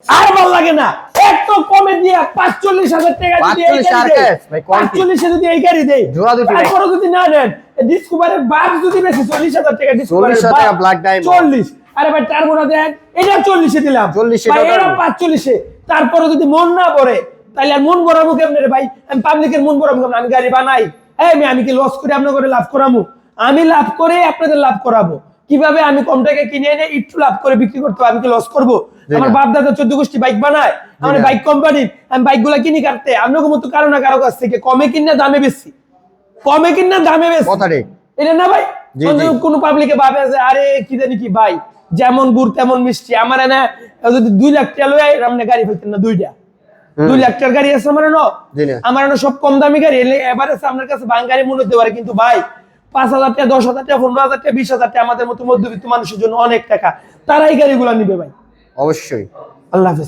আর ভালো লাগে না, একটু কমে দিয়ে 45,000 টাকা যদি এই গাড়ি দেই, 45 এ যদি এই গাড়ি দেই, তারপরে যদি না নেন, ডিসকভারের বাপ যদি বেশি 40,000 টাকা ডিসকভারের বাপ ব্ল্যাক ডায়মন্ড 40। আরে ভাই টার্বোটা দেন, এটা 40 এ দিলাম, 40 ভাই এটা 45 এ। তারপরে যদি মন না পড়ে তাহলে আর মন ভরাবো কেমনে রে ভাই? আমি পাবলিকের মন ভরাবো কেমনে? আমি গাড়ি বানাই, আমি কি লস করে আপনার করে লাভ করাবো? আমি লাভ করে আপনাদের লাভ করাবো কিভাবে? আমি কম টাকায় কিনে এনে একটু লাভ করে বিক্রি করতে, আমি কি লস করবো? আমার বাপ দাদা 14 গোষ্ঠী বাইক বানায়, আমার বাইক কোম্পানি, আমি বাইক গুলা কিনি কাটতে, আপনার মতো কারো না কারো কাছ থেকে কমে কিনা দামে বেশি, কমে কিনা দামে বেশি, এটা না ভাই? কোন পাবলিকে ভাবে যে আরে কি জানি কি ভাই, যেমন গুড় তেমন মিষ্টি। আমার না যদি 2 লাখ টাকা লয় আপনি গাড়ি ফেলতেন না, 2 লাখ টাকার গাড়ি আছে আমার না সব কম দামি গাড়ি। এবার আছে আপনার কাছে ভাঙ গাড়ি মনে হতে পারে, কিন্তু ভাই 5,000 টাকা, 10,000 টাকা, 15,000 টাকা, 20,000 টাকা আমাদের মতো মধ্যবিত্ত মানুষের জন্য অনেক টাকা। তারা এই গাড়িগুলো নিবে ভাই। অবশ্যই। আল্লাহ হাফেজ।